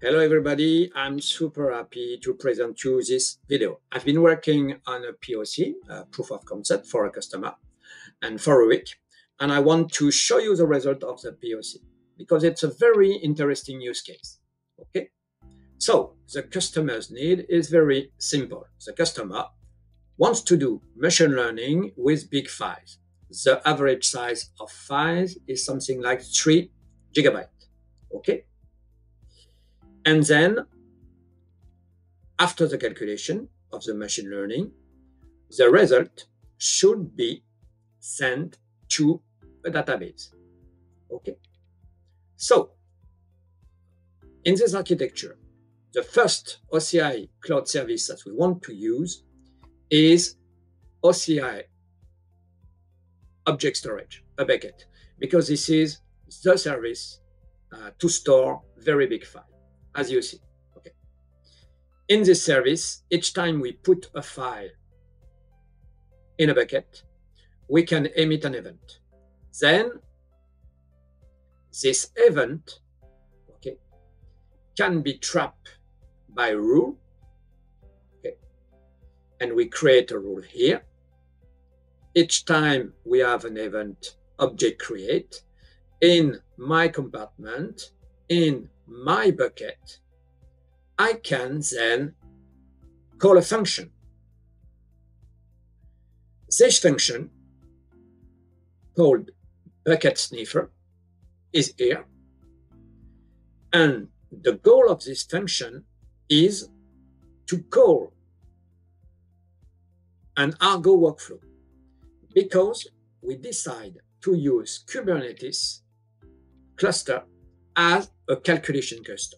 Hello everybody, I'm super happy to present you this video. I've been working on a POC, a proof of concept for a customer, and for a week, and I want to show you the result of the POC because it's a very interesting use case. Okay, so the customer's need is very simple. The customer wants to do machine learning with big files. The average size of files is something like 3 gigabytes. Okay. And then, after the calculation of the machine learning, the result should be sent to a database. Okay. So, in this architecture, the first OCI cloud service that we want to use is OCI Object Storage, a bucket, because this is the service to store very big files. As you see, okay. In this service, each time we put a file in a bucket, we can emit an event. Then this event, okay, can be trapped by a rule, okay, and we create a rule here. Each time we have an event object create in my compartment, in my bucket, I can then call a function. This function, called bucket sniffer, is here. And the goal of this function is to call an Argo workflow, because we decide to use Kubernetes cluster as a calculation cluster.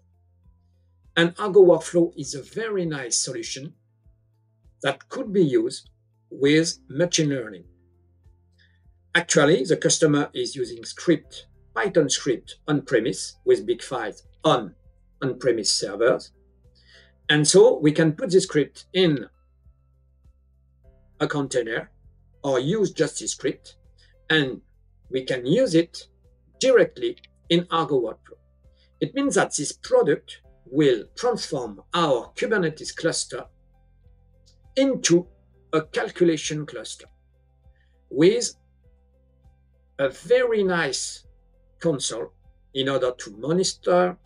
And Argo Workflow is a very nice solution that could be used with machine learning. Actually, the customer is using script, Python script on-premise with big files on on-premise servers. And so we can put the script in a container or use just the script, and we can use it directly in Argo Workflow. It means that this product will transform our Kubernetes cluster into a calculation cluster with a very nice console in order to monitor,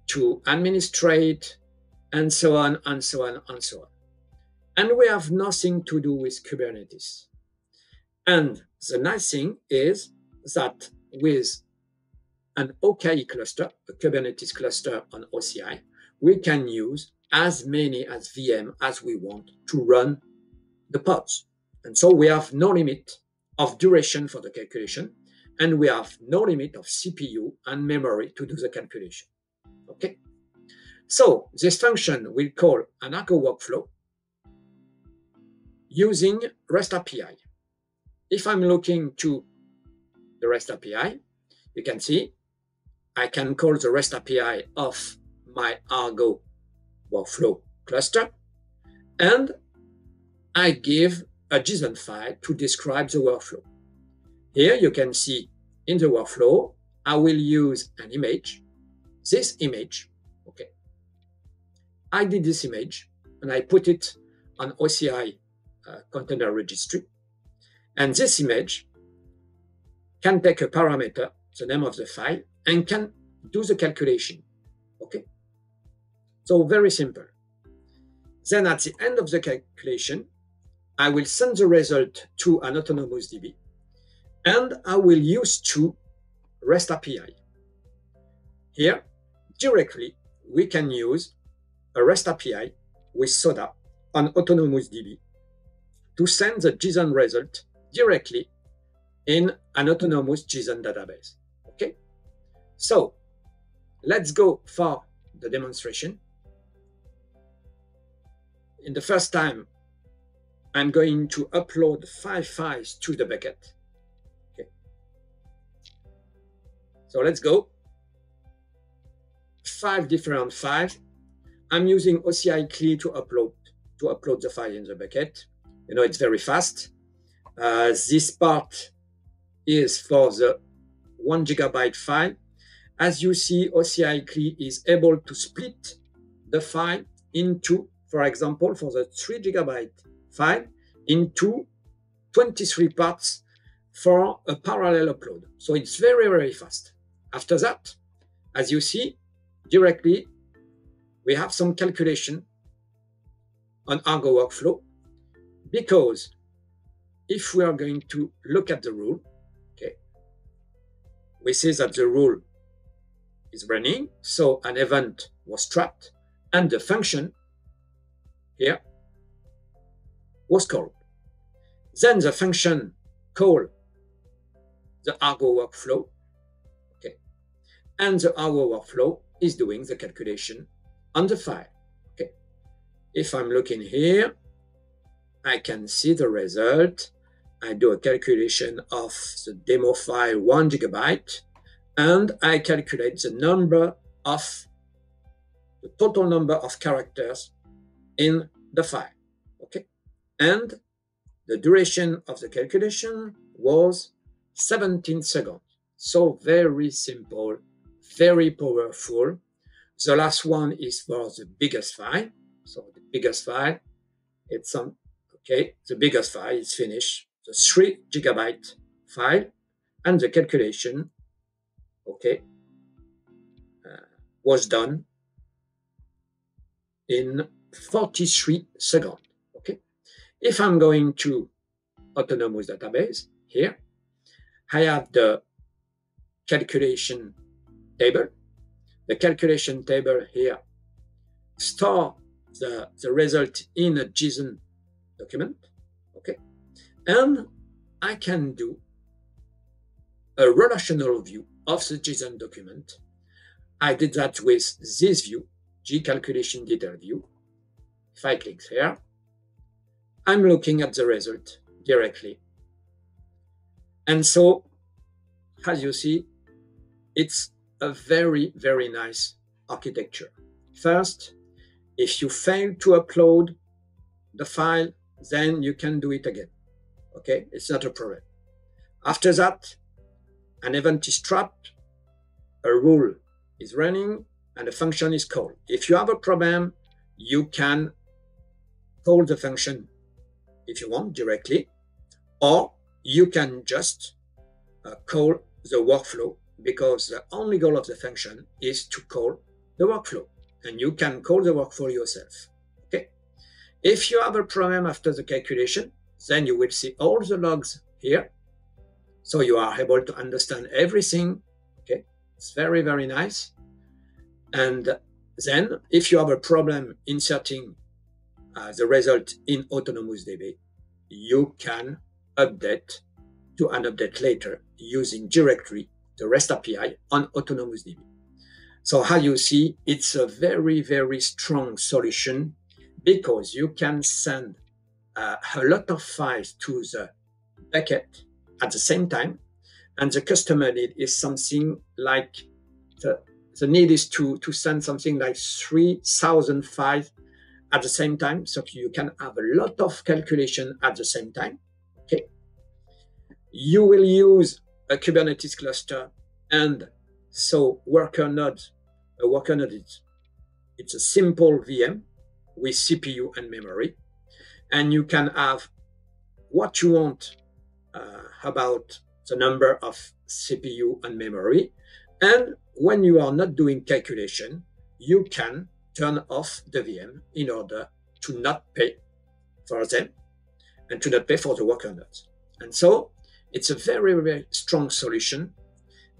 to administrate, and so on, and so on, and so on. And we have nothing to do with Kubernetes. And the nice thing is that with an OCI cluster, a Kubernetes cluster on OCI, we can use as many as VM as we want to run the pods. And so we have no limit of duration for the calculation, and we have no limit of CPU and memory to do the calculation. Okay. So this function will call an Argo workflow using REST API. If I'm looking to the REST API, you can see I can call the REST API of my Argo workflow cluster, and I give a JSON file to describe the workflow. Here you can see in the workflow, I will use an image, this image, okay. I did this image and I put it on OCI container registry. And this image can take a parameter, the name of the file, and can do the calculation. Okay. So very simple. Then at the end of the calculation, I will send the result to an Autonomous DB, and I will use two REST API. Here, directly, we can use a REST API with Soda on Autonomous DB to send the JSON result directly in an Autonomous JSON database. Okay, so let's go for the demonstration. In the first time, I'm going to upload 5 files to the bucket. Okay, so let's go. 5 different files. I'm using OCI CLI to upload the file in the bucket. You know, it's very fast. This part is for the 1 gigabyte file, As you see, OCI is able to split the file into, for example, for the 3 GB file, into 23 parts for a parallel upload. So it's very, very fast. After that, as you see, directly, we have some calculation on Argo Workflow, because if we are going to look at the rule, okay, we see that the rule is running, so an event was trapped, and the function here was called. Then the function called the Argo Workflow, okay, and the Argo Workflow is doing the calculation on the file. Okay, if I'm looking here, I can see the result. I do a calculation of the demo file 1 GB, and I calculate the total number of characters in the file. Okay, and the duration of the calculation was 17 seconds. So very simple, very powerful. The last one is for the biggest file. So the biggest file, it's on, okay, the biggest file is finished, the 3 GB file, and the calculation, okay, was done in 43 seconds. Okay, if I'm going to Autonomous database here, I have the calculation table. The calculation table here store the result in a JSON document. Okay, and I can do a relational view of the JSON document. I did that with this view, G-calculation detail view. If I click here, I'm looking at the result directly. And so, as you see, it's a very, very nice architecture. First, if you fail to upload the file, then you can do it again. Okay, it's not a problem. After that, an event is trapped, a rule is running, and a function is called. If you have a problem, you can call the function if you want directly, or you can just call the workflow, because the only goal of the function is to call the workflow, and you can call the workflow yourself. Okay. If you have a problem after the calculation, then you will see all the logs here, so you are able to understand everything. Okay, it's very, very nice. And then, if you have a problem inserting the result in Autonomous DB, you can update to an update later using directly the REST API on Autonomous DB. So how you see, it's a very, very strong solution, because you can send a lot of files to the bucket at the same time, and the customer need is something like, the need is to send something like 3,000 files at the same time, so you can have a lot of calculation at the same time. Okay, you will use a Kubernetes cluster, and so worker node. A worker node it's a simple VM with CPU and memory, and you can have what you want about the number of CPU and memory. And when you are not doing calculation, you can turn off the VM in order to not pay for them and to not pay for the worker nodes. And so it's a very, very strong solution.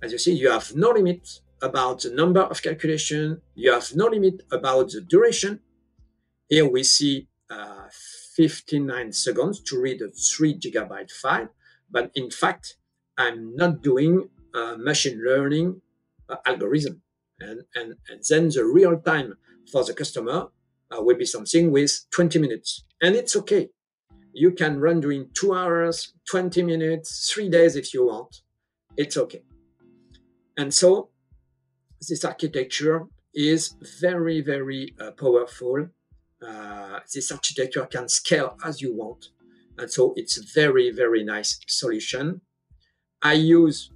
As you see, you have no limit about the number of calculation. You have no limit about the duration. Here we see 59 seconds to read a 3 GB file. But in fact, I'm not doing machine learning algorithm. And then the real time for the customer will be something with 20 minutes. And it's okay. You can run during 2 hours, 20 minutes, 3 days if you want. It's okay. And so this architecture is very, very powerful. This architecture can scale as you want. And so it's a very, very nice solution. I use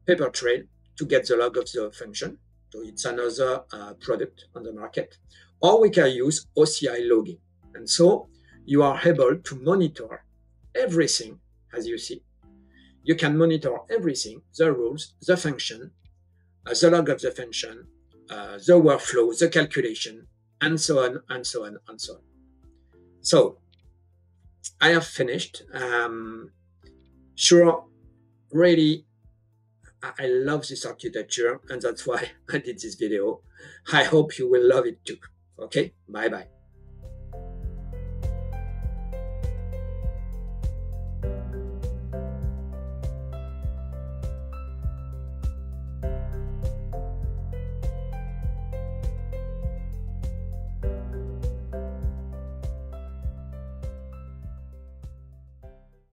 Papertrail to get the log of the function. So it's another product on the market. Or we can use OCI logging. And so you are able to monitor everything, as you see. You can monitor everything, the rules, the function, the log of the function, the workflow, the calculation, and so on, and so on, and so on. So I have finished. Sure, really, I love this architecture, and that's why I did this video. I hope you will love it too. Okay, bye-bye.